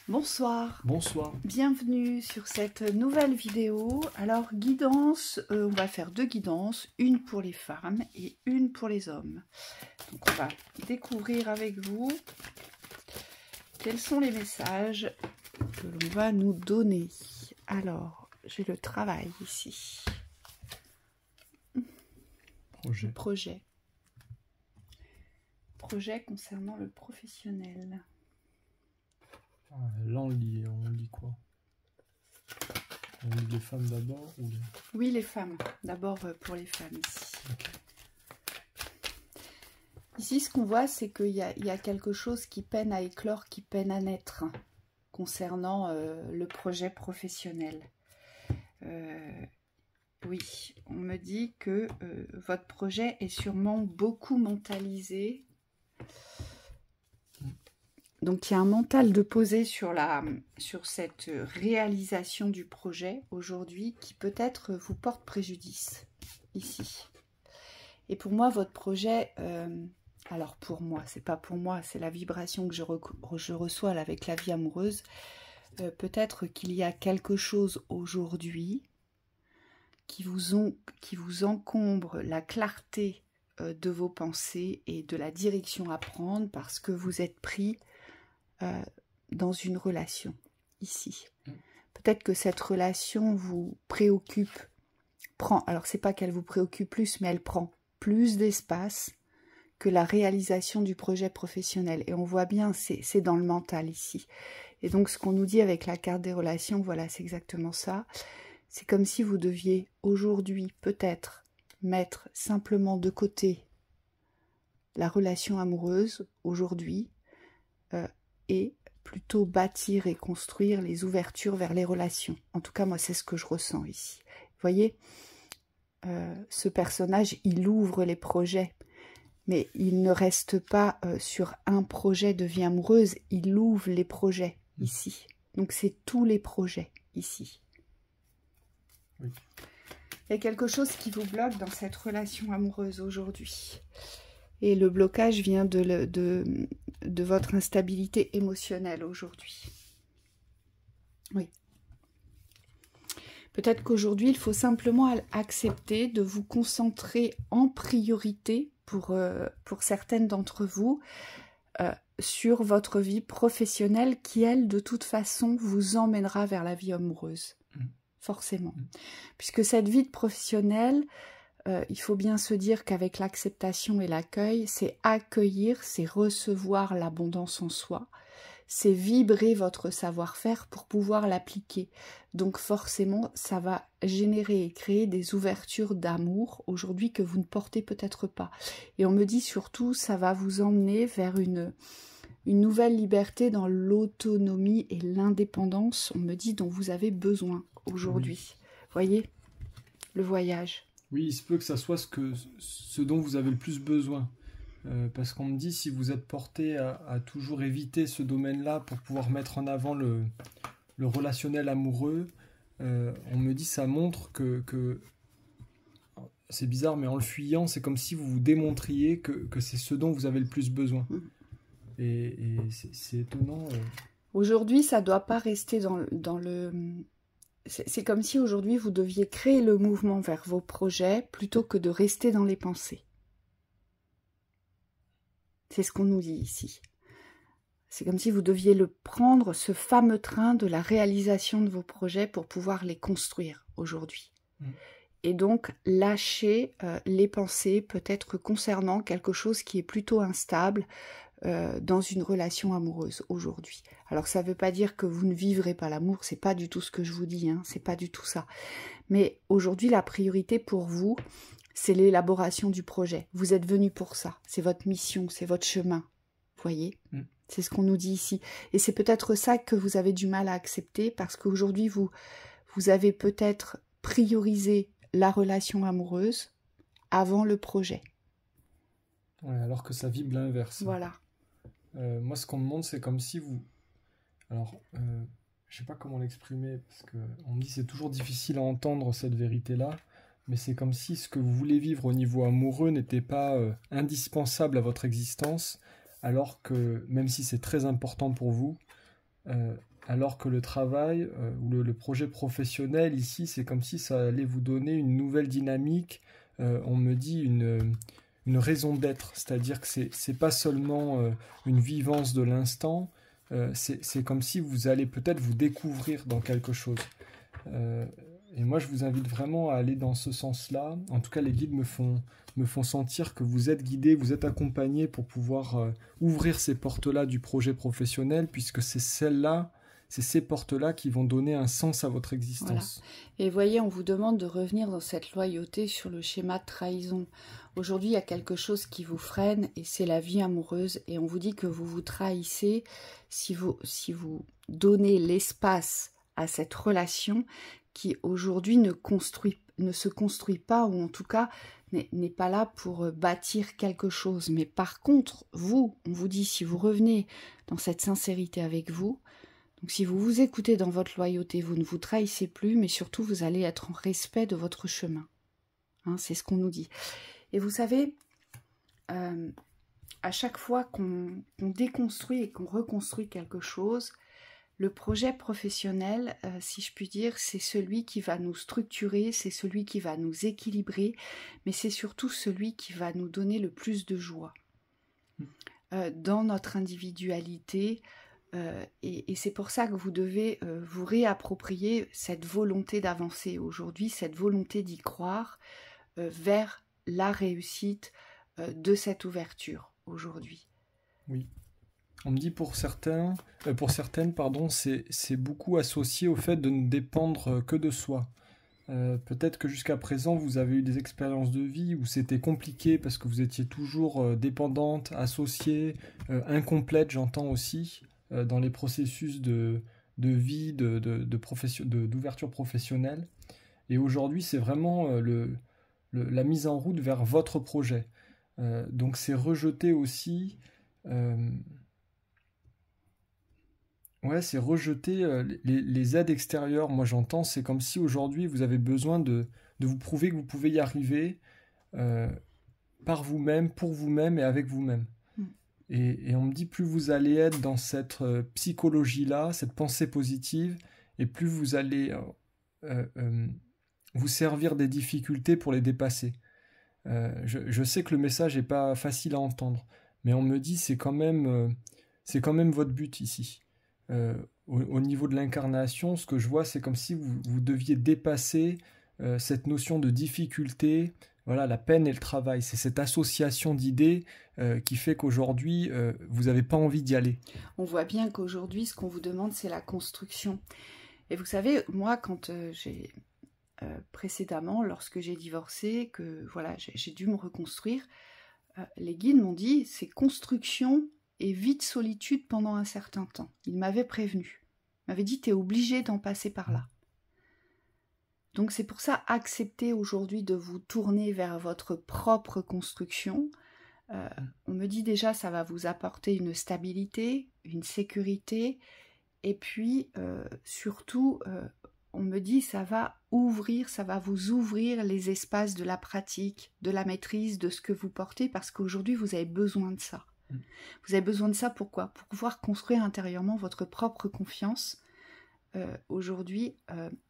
Bonsoir. Bonsoir. Bienvenue sur cette nouvelle vidéo. Alors, guidance, on va faire deux guidances, une pour les femmes et une pour les hommes. Donc, on va découvrir avec vous quels sont les messages que l'on va nous donner. Alors, j'ai le travail ici. Projet. Projet concernant le professionnel. Là, on lit quoi? On lit les femmes d'abord ou les... Oui, les femmes. D'abord pour les femmes ici. Okay. Ici, ce qu'on voit, c'est qu'il y a quelque chose qui peine à éclore, qui peine à naître concernant le projet professionnel. Oui, on me dit que votre projet est sûrement beaucoup mentalisé. Donc, il y a un mental de poser sur cette réalisation du projet aujourd'hui qui peut-être vous porte préjudice ici. Et pour moi, votre projet, alors pour moi, c'est pas pour moi, c'est la vibration que je reçois là, avec la vie amoureuse. Peut-être qu'il y a quelque chose aujourd'hui qui vous encombre la clarté de vos pensées et de la direction à prendre parce que vous êtes pris dans une relation ici. Peut-être que cette relation vous préoccupe, alors c'est pas qu'elle vous préoccupe plus, mais elle prend plus d'espace que la réalisation du projet professionnel. Et on voit bien, c'est dans le mental ici. Et donc ce qu'on nous dit avec la carte des relations, voilà, c'est exactement ça. C'est comme si vous deviez aujourd'hui peut-être mettre simplement de côté la relation amoureuse aujourd'hui et plutôt bâtir et construire les ouvertures vers les relations. En tout cas, moi, c'est ce que je ressens ici. Vous voyez, ce personnage, il ouvre les projets, mais il ne reste pas sur un projet de vie amoureuse, il ouvre les projets ici. Donc, c'est tous les projets ici. Oui. Il y a quelque chose qui vous bloque dans cette relation amoureuse aujourd'hui. Et le blocage vient de votre instabilité émotionnelle aujourd'hui. Oui. Peut-être qu'aujourd'hui, il faut simplement accepter de vous concentrer en priorité pour certaines d'entre vous sur votre vie professionnelle qui, elle, de toute façon, vous emmènera vers la vie amoureuse. Forcément. Puisque cette vie professionnelle... il faut bien se dire qu'avec l'acceptation et l'accueil, c'est accueillir, c'est recevoir l'abondance en soi, c'est vibrer votre savoir-faire pour pouvoir l'appliquer. Donc forcément, ça va générer et créer des ouvertures d'amour aujourd'hui que vous ne portez peut-être pas. Et on me dit surtout, ça va vous emmener vers une nouvelle liberté dans l'autonomie et l'indépendance, on me dit, dont vous avez besoin aujourd'hui. Vous voyez, le voyage. Oui, il se peut que ça soit ce dont vous avez le plus besoin. Parce qu'on me dit, si vous êtes porté à toujours éviter ce domaine-là pour pouvoir mettre en avant le relationnel amoureux, on me dit, ça montre que c'est bizarre, mais en le fuyant, c'est comme si vous vous démontriez que c'est ce dont vous avez le plus besoin. Et c'est étonnant. Aujourd'hui, ça ne doit pas rester dans le... C'est comme si aujourd'hui vous deviez créer le mouvement vers vos projets plutôt que de rester dans les pensées. C'est ce qu'on nous dit ici. C'est comme si vous deviez prendre ce fameux train de la réalisation de vos projets pour pouvoir les construire aujourd'hui. Et donc lâcher les pensées peut-être concernant quelque chose qui est plutôt instable dans une relation amoureuse aujourd'hui. Alors ça ne veut pas dire que vous ne vivrez pas l'amour, c'est pas du tout ce que je vous dis, hein, c'est pas du tout ça. Mais aujourd'hui la priorité pour vous, c'est l'élaboration du projet. Vous êtes venu pour ça, c'est votre mission, c'est votre chemin. Vous voyez, c'est ce qu'on nous dit ici. Et c'est peut-être ça que vous avez du mal à accepter parce qu'aujourd'hui vous avez peut-être priorisé la relation amoureuse avant le projet. Ouais, alors que ça vibre l'inverse. Voilà. Moi, ce qu'on me montre, c'est comme si vous... Alors, je sais pas comment l'exprimer, parce qu'on me dit que c'est toujours difficile à entendre cette vérité-là, mais c'est comme si ce que vous voulez vivre au niveau amoureux n'était pas indispensable à votre existence, alors que, même si c'est très important pour vous, alors que le travail ou le projet professionnel ici, c'est comme si ça allait vous donner une nouvelle dynamique, on me dit une raison d'être, c'est-à-dire que c'est pas seulement une vivance de l'instant, c'est comme si vous allez peut-être vous découvrir dans quelque chose. Et moi, je vous invite vraiment à aller dans ce sens-là. En tout cas, les guides me font sentir que vous êtes guidés, vous êtes accompagnés pour pouvoir ouvrir ces portes-là du projet professionnel, puisque c'est ces portes-là qui vont donner un sens à votre existence. Voilà. Et voyez, on vous demande de revenir dans cette loyauté sur le schéma de trahison. Aujourd'hui, il y a quelque chose qui vous freine et c'est la vie amoureuse. Et on vous dit que vous vous trahissez si vous donnez l'espace à cette relation qui aujourd'hui ne se construit pas, ou en tout cas n'est pas là pour bâtir quelque chose. Mais par contre, on vous dit, si vous revenez dans cette sincérité avec vous, donc si vous vous écoutez dans votre loyauté, vous ne vous trahissez plus, mais surtout vous allez être en respect de votre chemin. Hein, c'est ce qu'on nous dit. Et vous savez, à chaque fois qu'on déconstruit et qu'on reconstruit quelque chose, le projet professionnel, si je puis dire, c'est celui qui va nous structurer, c'est celui qui va nous équilibrer, mais c'est surtout celui qui va nous donner le plus de joie dans notre individualité. Et c'est pour ça que vous devez vous réapproprier cette volonté d'avancer aujourd'hui, cette volonté d'y croire vers la réussite de cette ouverture aujourd'hui. Oui. On me dit pour certaines, c'est beaucoup associé au fait de ne dépendre que de soi. Peut-être que jusqu'à présent, vous avez eu des expériences de vie où c'était compliqué parce que vous étiez toujours dépendante, associée, incomplète, j'entends aussi, dans les processus de vie, d'ouverture professionnelle. Et aujourd'hui, c'est vraiment la mise en route vers votre projet. Donc c'est rejeter aussi... c'est rejeter les aides extérieures. Moi, j'entends, c'est comme si aujourd'hui, vous avez besoin de vous prouver que vous pouvez y arriver par vous-même, pour vous-même et avec vous-même. Et on me dit, plus vous allez être dans cette psychologie-là, cette pensée positive, et plus vous allez vous servir des difficultés pour les dépasser. Je sais que le message n'est pas facile à entendre, mais on me dit, c'est quand même votre but ici. Au niveau de l'incarnation, ce que je vois, c'est comme si vous deviez dépasser cette notion de difficulté, voilà, la peine et le travail. C'est cette association d'idées qui fait qu'aujourd'hui, vous n'avez pas envie d'y aller. On voit bien qu'aujourd'hui, ce qu'on vous demande, c'est la construction. Et vous savez, moi, quand j'ai précédemment, lorsque j'ai divorcé, que voilà, j'ai dû me reconstruire, les guides m'ont dit, c'est construction et vie de solitude pendant un certain temps. Ils m'avaient prévenu. Ils m'avaient dit, tu es obligé d'en passer par là. Donc c'est pour ça, acceptez aujourd'hui de vous tourner vers votre propre construction. On me dit déjà, ça va vous apporter une stabilité, une sécurité, et puis surtout, on me dit, ça va vous ouvrir les espaces de la pratique, de la maîtrise, de ce que vous portez, parce qu'aujourd'hui, vous avez besoin de ça. Vous avez besoin de ça, pourquoi? Pour pouvoir construire intérieurement votre propre confiance aujourd'hui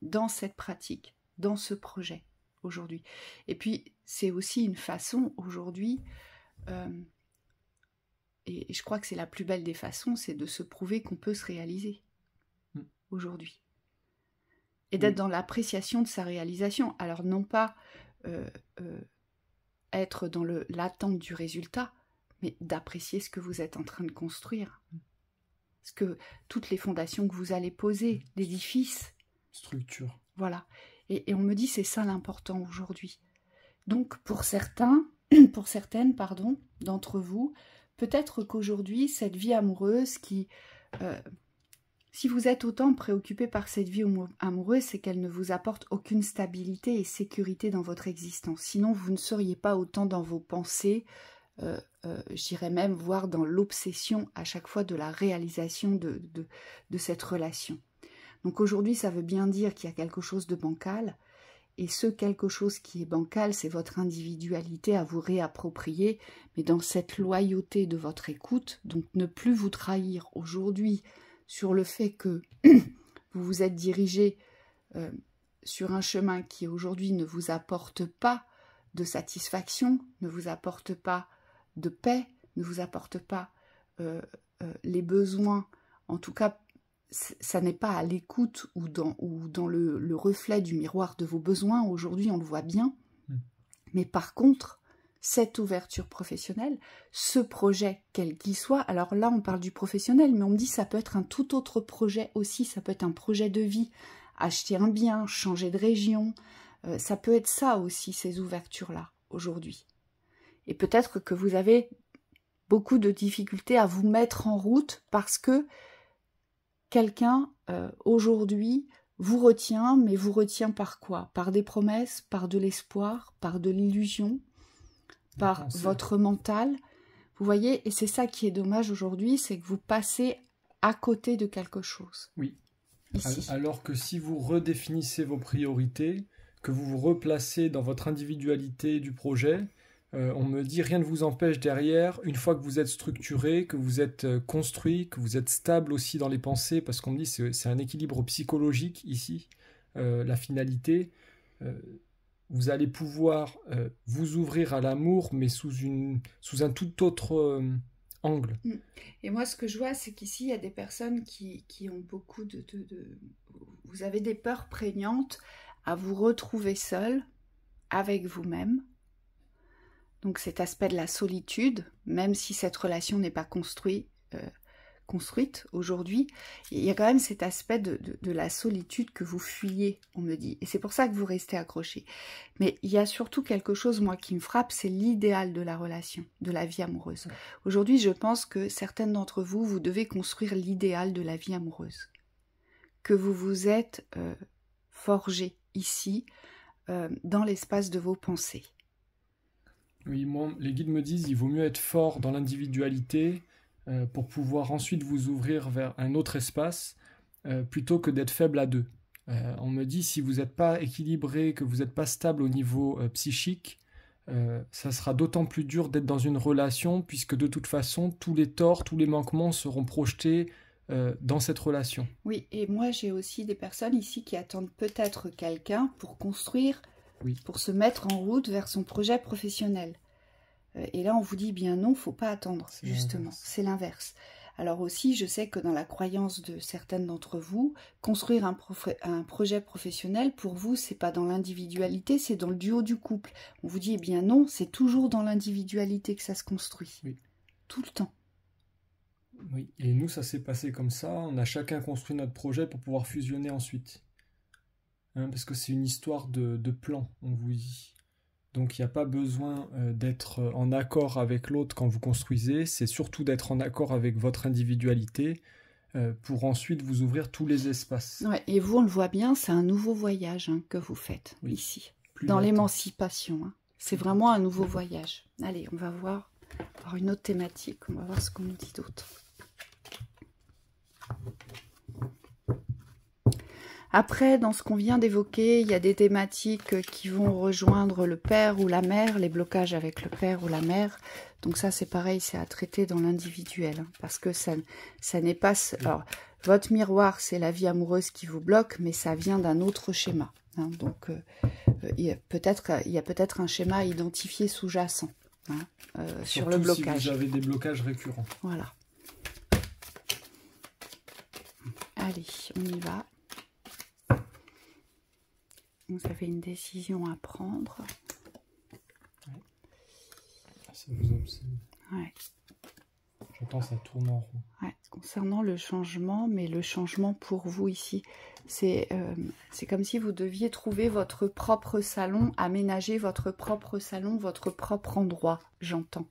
dans cette pratique, dans ce projet aujourd'hui. Et puis, c'est aussi une façon aujourd'hui, et je crois que c'est la plus belle des façons, c'est de se prouver qu'on peut se réaliser aujourd'hui. Et d'être dans l'appréciation de sa réalisation. Alors non pas être dans l'attente du résultat, mais d'apprécier ce que vous êtes en train de construire. Parce que toutes les fondations que vous allez poser, l'édifice... Structure. Voilà. Et on me dit, c'est ça l'important aujourd'hui. Donc, pour certaines, d'entre vous, peut-être qu'aujourd'hui, cette vie amoureuse qui... si vous êtes autant préoccupé par cette vie amoureuse, c'est qu'elle ne vous apporte aucune stabilité et sécurité dans votre existence. Sinon, vous ne seriez pas autant dans vos pensées... je dirais même, voire dans l'obsession à chaque fois de la réalisation de cette relation. Donc aujourd'hui, ça veut bien dire qu'il y a quelque chose de bancal, et ce quelque chose qui est bancal, c'est votre individualité à vous réapproprier, mais dans cette loyauté de votre écoute, donc ne plus vous trahir aujourd'hui sur le fait que vous vous êtes dirigé sur un chemin qui aujourd'hui ne vous apporte pas de satisfaction, ne vous apporte pas de paix, ne vous apporte pas les besoins, en tout cas, ça n'est pas à l'écoute ou dans le reflet du miroir de vos besoins, aujourd'hui on le voit bien, mais par contre, cette ouverture professionnelle, ce projet, quel qu'il soit, alors là on parle du professionnel, mais on me dit ça peut être un tout autre projet aussi, ça peut être un projet de vie, acheter un bien, changer de région, ça peut être ça aussi, ces ouvertures-là, aujourd'hui. Et peut-être que vous avez beaucoup de difficultés à vous mettre en route parce que quelqu'un, aujourd'hui, vous retient, mais vous retient par quoi? Par des promesses, par de l'espoir, par de l'illusion, par votre mental. Vous voyez, et c'est ça qui est dommage aujourd'hui, c'est que vous passez à côté de quelque chose. Oui. Ici. Alors que si vous redéfinissez vos priorités, que vous vous replacez dans votre individualité du projet, on me dit rien ne vous empêche derrière, une fois que vous êtes structuré, que vous êtes construit, que vous êtes stable aussi dans les pensées, parce qu'on me dit c'est un équilibre psychologique ici, la finalité, vous allez pouvoir vous ouvrir à l'amour, mais sous un tout autre angle. Et moi, ce que je vois, c'est qu'ici, il y a des personnes qui ont beaucoup Vous avez des peurs prégnantes à vous retrouver seul avec vous-même. Donc cet aspect de la solitude, même si cette relation n'est pas construite aujourd'hui, il y a quand même cet aspect de la solitude que vous fuyez, on me dit. Et c'est pour ça que vous restez accroché. Mais il y a surtout quelque chose, moi, qui me frappe, c'est l'idéal de la relation, de la vie amoureuse. Aujourd'hui, je pense que certaines d'entre vous, vous devez construire l'idéal de la vie amoureuse. Que vous vous êtes forgé ici, dans l'espace de vos pensées. Oui, moi, les guides me disent il vaut mieux être fort dans l'individualité pour pouvoir ensuite vous ouvrir vers un autre espace plutôt que d'être faible à deux. On me dit si vous n'êtes pas équilibré, que vous n'êtes pas stable au niveau psychique, ça sera d'autant plus dur d'être dans une relation puisque de toute façon tous les torts, tous les manquements seront projetés dans cette relation. Oui, et moi j'ai aussi des personnes ici qui attendent peut-être quelqu'un pour construire, pour se mettre en route vers son projet professionnel. Et là on vous dit bien non, faut pas attendre, justement, c'est l'inverse. Alors aussi, je sais que dans la croyance de certaines d'entre vous, construire un projet professionnel, pour vous, c'est pas dans l'individualité, c'est dans le duo du couple. On vous dit, eh bien non, c'est toujours dans l'individualité que ça se construit. Oui. Tout le temps. Oui, et nous, ça s'est passé comme ça. On a chacun construit notre projet pour pouvoir fusionner ensuite. Parce que c'est une histoire de plan, on vous dit. Donc il n'y a pas besoin d'être en accord avec l'autre quand vous construisez, c'est surtout d'être en accord avec votre individualité pour ensuite vous ouvrir tous les espaces. Ouais, et vous, on le voit bien, c'est un nouveau voyage que vous faites ici, dans l'émancipation. C'est vraiment un nouveau voyage. Allez, on va voir une autre thématique, on va voir ce qu'on nous dit d'autre. Après, dans ce qu'on vient d'évoquer, il y a des thématiques qui vont rejoindre le père ou la mère, les blocages avec le père ou la mère. Donc ça, c'est pareil, c'est à traiter dans l'individuel. Parce que ça n'est pas... Alors, votre miroir, c'est la vie amoureuse qui vous bloque, mais ça vient d'un autre schéma. Donc, il y a peut-être un schéma à identifier sous-jacent sur le blocage. Si vous avez des blocages récurrents. Voilà. Allez, on y va. Vous avez une décision à prendre. Ça vous obsède. Ouais. J'entends ça tourne en rond. Ouais. Concernant le changement, mais le changement pour vous ici, c'est comme si vous deviez trouver votre propre salon, aménager votre propre salon, votre propre endroit, j'entends.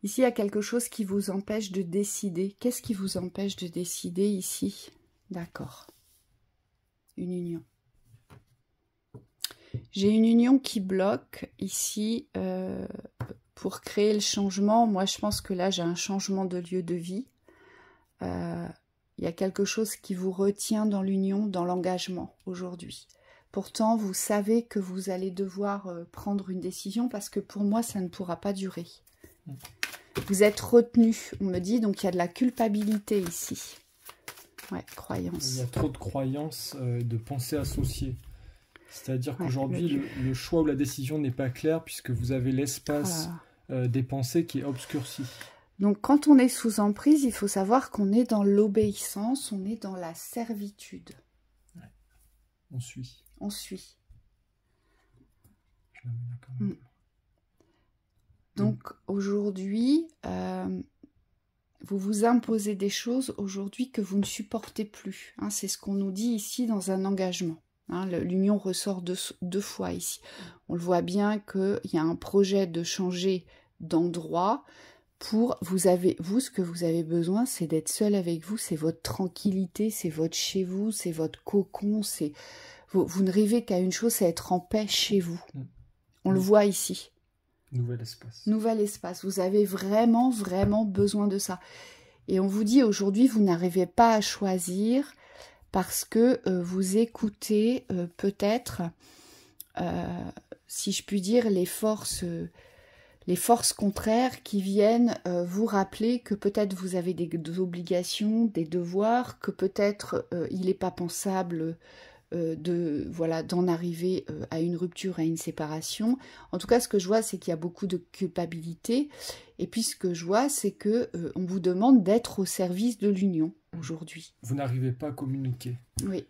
Ici, il y a quelque chose qui vous empêche de décider. Qu'est-ce qui vous empêche de décider ici? D'accord. Une union. J'ai une union qui bloque ici pour créer le changement. Moi, je pense que là, j'ai un changement de lieu de vie. Il y a quelque chose qui vous retient dans l'union, dans l'engagement aujourd'hui. Pourtant, vous savez que vous allez devoir prendre une décision parce que pour moi, ça ne pourra pas durer. Vous êtes retenu, on me dit, donc il y a de la culpabilité ici. Ouais, croyance. Il y a trop de croyances, de pensées associées. C'est-à-dire qu'aujourd'hui, le... le choix ou la décision n'est pas clair puisque vous avez l'espace des pensées qui est obscurci. Donc, quand on est sous emprise, il faut savoir qu'on est dans l'obéissance, on est dans la servitude. Ouais. On suit. On suit. Je la mets là quand même. Donc, aujourd'hui, vous vous imposez des choses aujourd'hui que vous ne supportez plus. Hein, c'est ce qu'on nous dit ici dans un engagement. Hein, l'union ressort deux fois ici. On le voit bien qu'il y a un projet de changer d'endroit. Pour vous, ce que vous avez besoin, c'est d'être seul avec vous, c'est votre tranquillité, c'est votre chez vous, c'est votre cocon, vous ne rêvez qu'à une chose, c'est être en paix chez vous. On le voit ici. Nouvel espace. Nouvel espace. Vous avez vraiment, vraiment besoin de ça. Et on vous dit aujourd'hui, vous n'arrivez pas à choisir parce que vous écoutez peut-être, si je puis dire, les forces contraires qui viennent vous rappeler que peut-être vous avez des obligations, des devoirs, que peut-être il n'est pas pensable d'en arriver à une rupture, à une séparation. En tout cas, ce que je vois, c'est qu'il y a beaucoup de culpabilité. Et puis, ce que je vois, c'est que on vous demande d'être au service de l'union aujourd'hui. Vous n'arrivez pas à communiquer. Oui.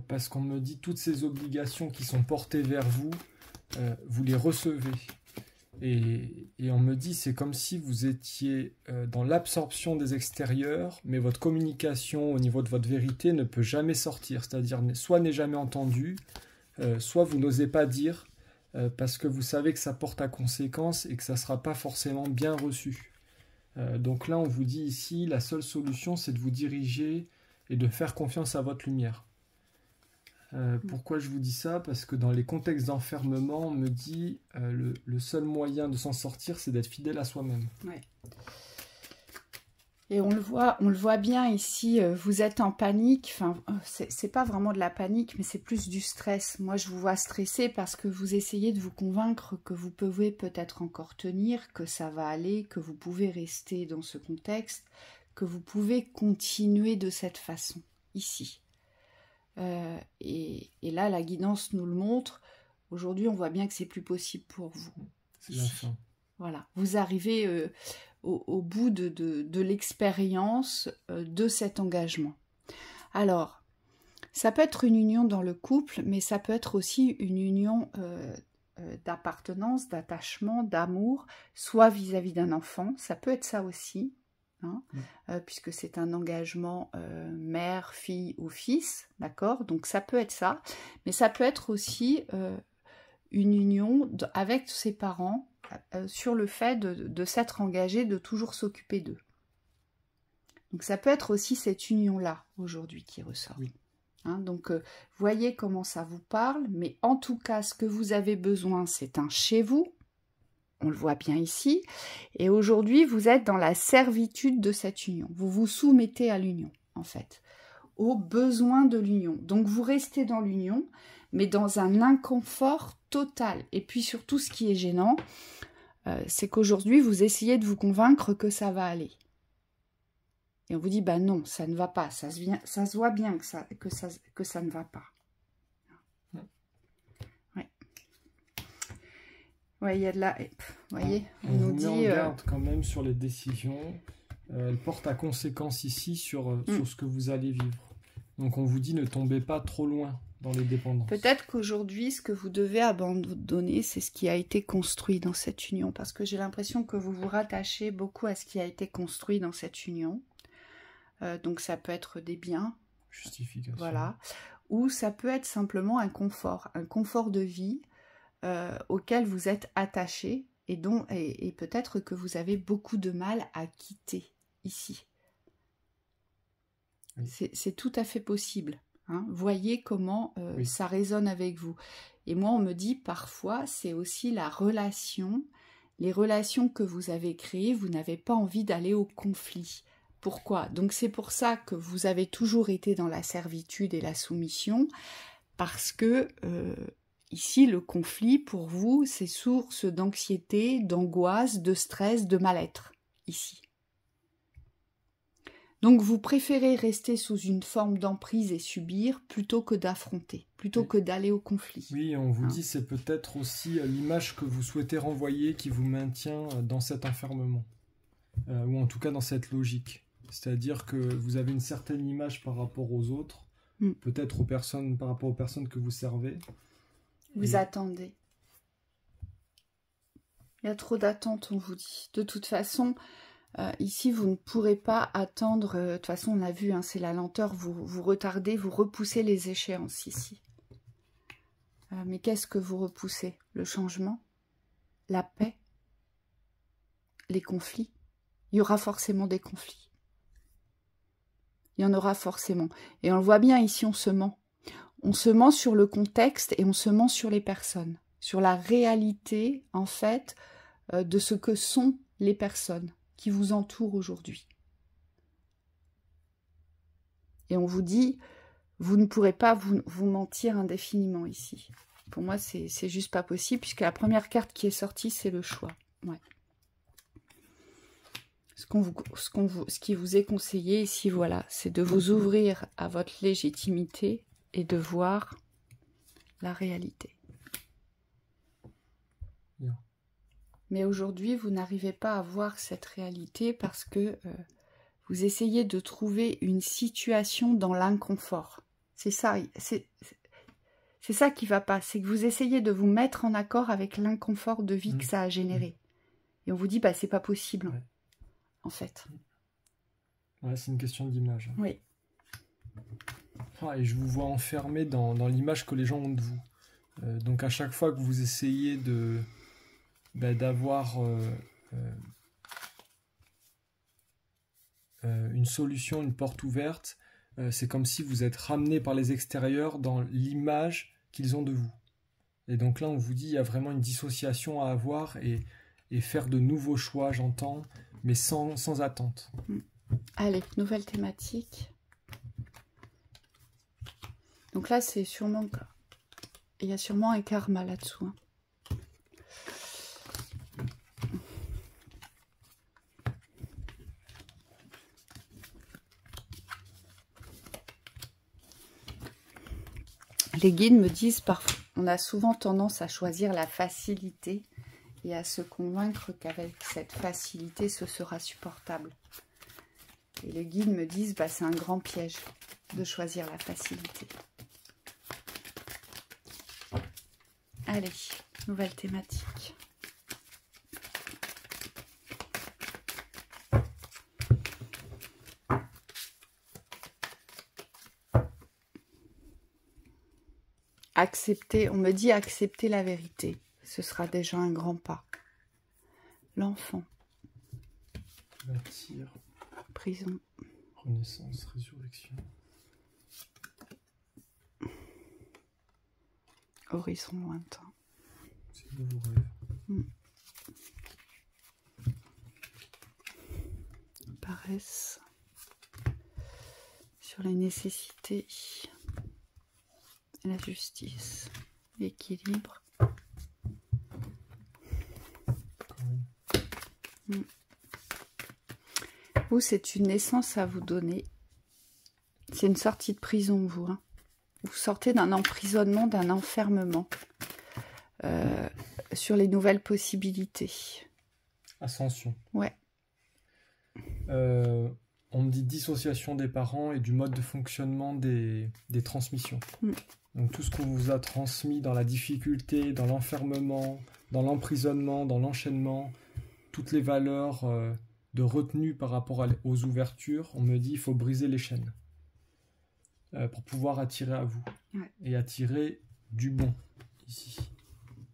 Parce qu'on me dit toutes ces obligations qui sont portées vers vous, vous les recevez. Et on me dit, c'est comme si vous étiez dans l'absorption des extérieurs, mais votre communication au niveau de votre vérité ne peut jamais sortir. C'est-à-dire, soit n'est jamais entendue, soit vous n'osez pas dire, parce que vous savez que ça porte à conséquence et que ça ne sera pas forcément bien reçu. Donc là, on vous dit ici, la seule solution, c'est de vous diriger et de faire confiance à votre lumière. Pourquoi je vous dis ça? Parce que dans les contextes d'enfermement, on me dit le seul moyen de s'en sortir, c'est d'être fidèle à soi-même. Ouais. Et on le voit bien ici, vous êtes en panique. Enfin, c'est pas vraiment de la panique, mais c'est plus du stress. Moi, je vous vois stressé parce que vous essayez de vous convaincre que vous pouvez peut-être encore tenir, que ça va aller, que vous pouvez rester dans ce contexte, que vous pouvez continuer de cette façon, ici. Et là, la guidance nous le montre. Aujourd'hui, on voit bien que c'est plus possible pour vous. C'est la fin. Voilà. Vous arrivez au bout de l'expérience de cet engagement. Alors, ça peut être une union dans le couple, mais ça peut être aussi une union d'appartenance, d'attachement, d'amour, soit vis-à-vis d'un enfant. Ça peut être ça aussi. Hein, puisque c'est un engagement mère, fille ou fils, d'accord? Donc ça peut être ça, mais ça peut être aussi une union avec ses parents sur le fait de s'être engagé, de toujours s'occuper d'eux. Donc ça peut être aussi cette union-là aujourd'hui qui ressort. Oui. Hein, donc voyez comment ça vous parle, mais en tout cas, ce que vous avez besoin, c'est un chez vous. On le voit bien ici. Et aujourd'hui, vous êtes dans la servitude de cette union. Vous vous soumettez à l'union, en fait, aux besoins de l'union. Donc, vous restez dans l'union, mais dans un inconfort total. Et puis, surtout, ce qui est gênant, c'est qu'aujourd'hui, vous essayez de vous convaincre que ça va aller. Et on vous dit, bah non, ça ne va pas. Ça se voit bien que ça ne va pas. Oui, il y a de la... Vous voyez, on nous dit... On garde quand même sur les décisions. Elles portent à conséquence ici sur ce que vous allez vivre. Donc on vous dit ne tombez pas trop loin dans les dépendances. Peut-être qu'aujourd'hui, ce que vous devez abandonner, c'est ce qui a été construit dans cette union. Parce que j'ai l'impression que vous vous rattachez beaucoup à ce qui a été construit dans cette union. Donc ça peut être des biens. Justification. Voilà. Ou ça peut être simplement un confort de vie. Auquel vous êtes attaché et peut-être que vous avez beaucoup de mal à quitter ici. Oui. C'est tout à fait possible. Hein. Voyez comment oui. Ça résonne avec vous. Et moi, on me dit parfois, c'est aussi la relation, les relations que vous avez créées, vous n'avez pas envie d'aller au conflit. Pourquoi? Donc c'est pour ça que vous avez toujours été dans la servitude et la soumission, parce que... ici, le conflit, pour vous, c'est source d'anxiété, d'angoisse, de stress, de mal-être. ici. Donc vous préférez rester sous une forme d'emprise et subir plutôt que d'affronter, plutôt que d'aller au conflit. Oui, on vous dit c'est peut-être aussi l'image que vous souhaitez renvoyer qui vous maintient dans cet enfermement, ou en tout cas dans cette logique. C'est-à-dire que vous avez une certaine image par rapport aux autres, peut-être aux personnes, par rapport aux personnes que vous servez. Vous attendez. Il y a trop d'attentes, on vous dit. De toute façon, ici, vous ne pourrez pas attendre. De toute façon, on a vu, hein, c'est la lenteur. Vous retardez, vous repoussez les échéances ici. Mais qu'est-ce que vous repoussez? Le changement? La paix? Les conflits? Il y aura forcément des conflits. Il y en aura forcément. Et on le voit bien ici, on se ment. On se ment sur le contexte et on se ment sur les personnes. Sur la réalité, en fait, de ce que sont les personnes qui vous entourent aujourd'hui. Et on vous dit, vous ne pourrez pas vous mentir indéfiniment ici. Pour moi, c'est juste pas possible, puisque la première carte qui est sortie, c'est le choix. Ouais. Ce qui vous est conseillé ici, voilà, c'est de vous ouvrir à votre légitimité et de voir la réalité. Bien. Mais aujourd'hui, vous n'arrivez pas à voir cette réalité parce que vous essayez de trouver une situation dans l'inconfort. C'est ça, c'est ça qui ne va pas. C'est que vous essayez de vous mettre en accord avec l'inconfort de vie que ça a généré. Et on vous dit, bah, c'est pas possible, en fait. Ouais, c'est une question d'image. Oui. Et je vous vois enfermé dans l'image que les gens ont de vous. Donc à chaque fois que vous essayez d'avoir une solution, une porte ouverte, c'est comme si vous êtes ramené par les extérieurs dans l'image qu'ils ont de vous. Et donc là, on vous dit, il y a vraiment une dissociation à avoir et faire de nouveaux choix, j'entends, mais sans attente. Allez, nouvelle thématique. Donc là, c'est sûrement... Il y a sûrement un karma là-dessous. Hein. Les guides me disent, parfois, on a souvent tendance à choisir la facilité et à se convaincre qu'avec cette facilité, ce sera supportable. Et les guides me disent, bah, c'est un grand piège de choisir la facilité. Allez, nouvelle thématique. Accepter, on me dit accepter la vérité. Ce sera déjà un grand pas. L'enfant. Bâtir. Prison. Renaissance, résurrection. Horizon lointain. C'est de vos rêves. Paresse. Sur les nécessités. La justice. L'équilibre. Vous, c'est une naissance à vous donner. C'est une sortie de prison, vous. Hein. Vous sortez d'un emprisonnement, d'un enfermement. Sur les nouvelles possibilités. Ascension. Ouais. On me dit dissociation des parents et du mode de fonctionnement des transmissions. Donc tout ce qu'on vous a transmis dans la difficulté, dans l'enfermement, dans l'emprisonnement, dans l'enchaînement, toutes les valeurs de retenue par rapport aux ouvertures, on me dit il faut briser les chaînes pour pouvoir attirer à vous. Ouais. Et attirer du bon ici,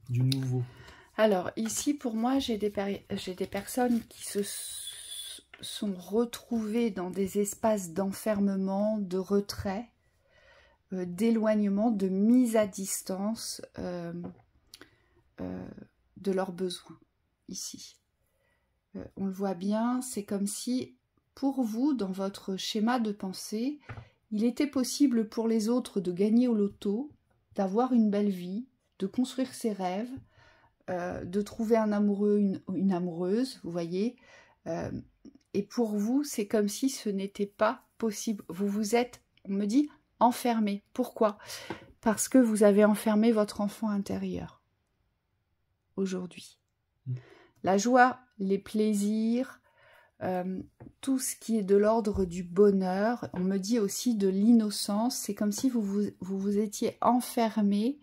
du nouveau. Alors ici pour moi j'ai des personnes qui se sont retrouvées dans des espaces d'enfermement, de retrait, d'éloignement, de mise à distance de leurs besoins ici. On le voit bien, c'est comme si pour vous, dans votre schéma de pensée, il était possible pour les autres de gagner au loto, d'avoir une belle vie, de construire ses rêves, de trouver un amoureux, une amoureuse, vous voyez, Et pour vous, c'est comme si ce n'était pas possible. Vous vous êtes, on me dit, enfermé. Pourquoi? Parce que vous avez enfermé votre enfant intérieur aujourd'hui. La joie, les plaisirs, tout ce qui est de l'ordre du bonheur, on me dit aussi de l'innocence, c'est comme si vous étiez enfermé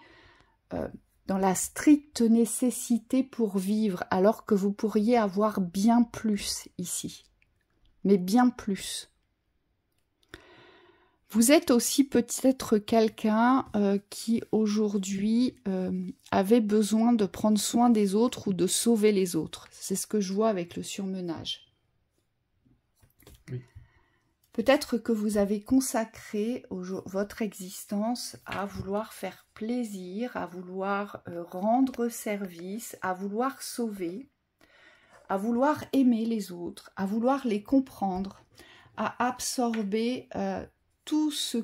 dans la stricte nécessité pour vivre, alors que vous pourriez avoir bien plus ici, mais bien plus. Vous êtes aussi peut-être quelqu'un qui aujourd'hui avait besoin de prendre soin des autres ou de sauver les autres. C'est ce que je vois avec le surmenage. Oui. Peut-être que vous avez consacré votre existence à vouloir faire plaisir, à vouloir rendre service, à vouloir sauver, à vouloir aimer les autres, à vouloir les comprendre, à absorber tout ce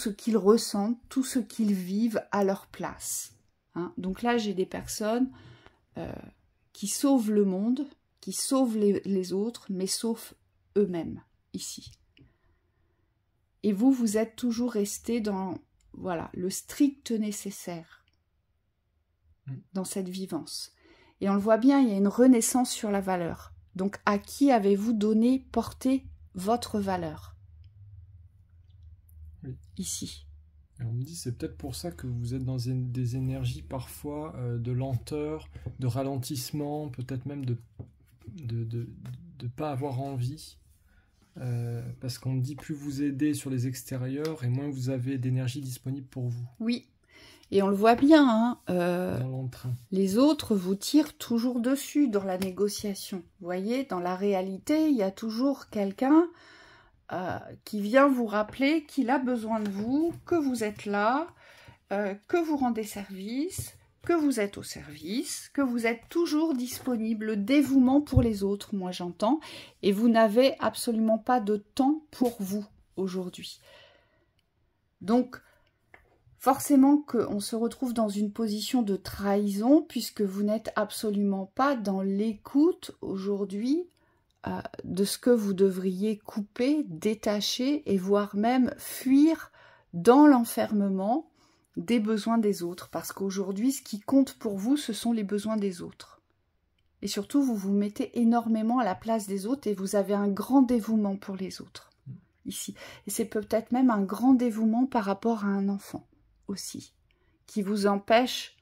qu'ils ressentent, tout ce qu'ils vivent à leur place. Hein. Donc là, j'ai des personnes qui sauvent le monde, qui sauvent les autres, mais sauf eux-mêmes, ici. Et vous êtes toujours resté dans voilà, le strict nécessaire, dans cette vivance. Et on le voit bien, il y a une renaissance sur la valeur. Donc, à qui avez-vous donné, porté votre valeur? Oui. Ici. Et on me dit, c'est peut-être pour ça que vous êtes dans des énergies parfois de lenteur, de ralentissement, peut-être même de pas avoir envie. Parce qu'on me dit, plus vous aidez sur les extérieurs et moins vous avez d'énergie disponible pour vous. Oui. Et on le voit bien, hein, dans l'entrain. Les autres vous tirent toujours dessus dans la négociation. Vous voyez, dans la réalité, il y a toujours quelqu'un qui vient vous rappeler qu'il a besoin de vous, que vous êtes là, que vous rendez service, que vous êtes au service, que vous êtes toujours disponible, le dévouement pour les autres, moi j'entends, et vous n'avez absolument pas de temps pour vous aujourd'hui. Donc, forcément qu'on se retrouve dans une position de trahison puisque vous n'êtes absolument pas dans l'écoute aujourd'hui de ce que vous devriez couper, détacher et voire même fuir dans l'enfermement des besoins des autres. Parce qu'aujourd'hui, ce qui compte pour vous, ce sont les besoins des autres. Et surtout, vous vous mettez énormément à la place des autres et vous avez un grand dévouement pour les autres ici. Et c'est peut-être même un grand dévouement par rapport à un enfant aussi, qui vous empêche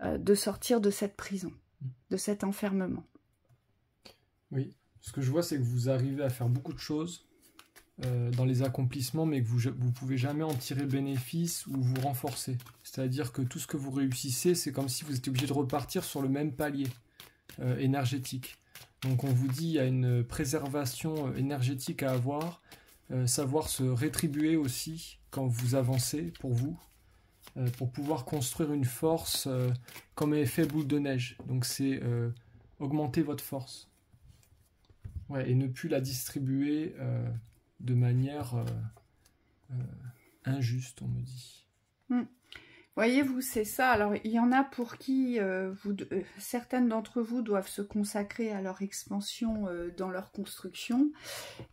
de sortir de cette prison, de cet enfermement. Oui, ce que je vois, c'est que vous arrivez à faire beaucoup de choses dans les accomplissements, mais que vous ne pouvez jamais en tirer bénéfice ou vous renforcer. C'est-à-dire que tout ce que vous réussissez, c'est comme si vous étiez obligé de repartir sur le même palier énergétique. Donc on vous dit, il y a une préservation énergétique à avoir, savoir se rétribuer aussi quand vous avancez pour vous, pour pouvoir construire une force comme un effet boule de neige. Donc c'est augmenter votre force. Ouais, et ne plus la distribuer de manière injuste, on me dit. Voyez-vous, c'est ça. Alors, il y en a pour qui certaines d'entre vous doivent se consacrer à leur expansion dans leur construction.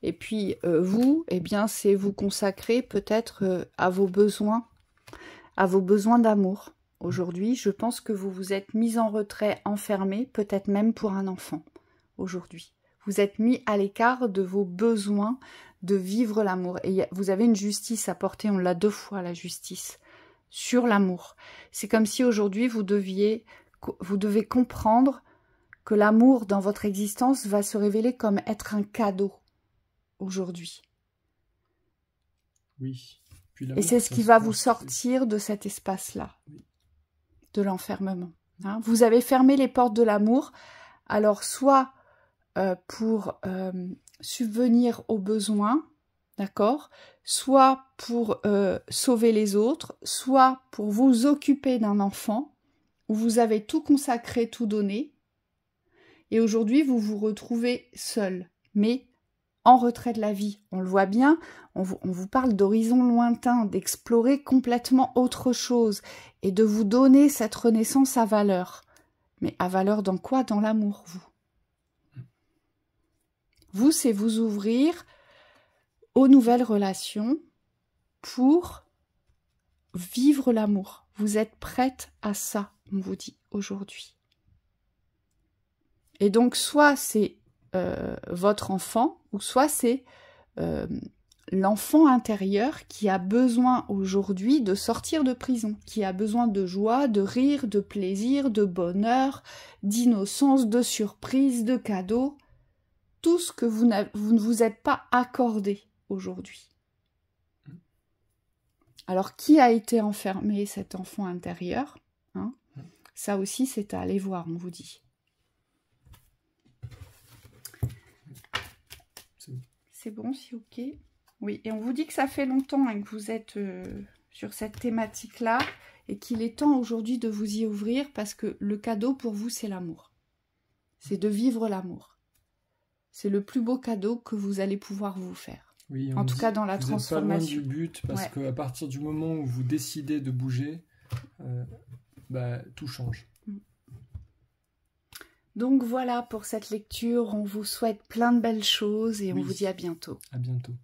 Et puis, vous, eh bien, c'est vous consacrer peut-être à vos besoins d'amour. Aujourd'hui, je pense que vous vous êtes mis en retrait, enfermé, peut-être même pour un enfant, aujourd'hui. Vous êtes mis à l'écart de vos besoins de vivre l'amour. Et vous avez une justice à porter, on l'a 2 fois, la justice, sur l'amour. C'est comme si aujourd'hui, vous devez comprendre que l'amour dans votre existence va se révéler comme être un cadeau, aujourd'hui. Oui. Et c'est ce qui va vous sortir de cet espace-là, de l'enfermement. Hein, vous avez fermé les portes de l'amour, alors soit pour subvenir aux besoins, d'accord, soit pour sauver les autres, soit pour vous occuper d'un enfant, où vous avez tout consacré, tout donné, et aujourd'hui vous vous retrouvez seul, mais en retrait de la vie. On le voit bien, on vous parle d'horizons lointains, d'explorer complètement autre chose, et de vous donner cette renaissance à valeur. Mais à valeur dans quoi? Dans l'amour, vous. Vous, c'est vous ouvrir aux nouvelles relations pour vivre l'amour. Vous êtes prête à ça, on vous dit aujourd'hui. Et donc, soit c'est votre enfant, ou soit c'est l'enfant intérieur qui a besoin aujourd'hui de sortir de prison, qui a besoin de joie, de rire, de plaisir, de bonheur, d'innocence, de surprise, de cadeaux, tout ce que vous ne vous êtes pas accordé aujourd'hui. Alors, qui a été enfermé, cet enfant intérieur, hein? Ça aussi, c'est à aller voir, on vous dit. C'est bon, c'est ok. Oui, et on vous dit que ça fait longtemps hein, que vous êtes sur cette thématique-là et qu'il est temps aujourd'hui de vous y ouvrir parce que le cadeau pour vous, c'est l'amour. C'est de vivre l'amour. C'est le plus beau cadeau que vous allez pouvoir vous faire. Oui, en tout cas, dans la transformation. Vous n'êtes pas loin du but parce qu'à partir du moment où vous décidez de bouger, tout change. Donc voilà pour cette lecture, on vous souhaite plein de belles choses et on vous dit à bientôt. À bientôt.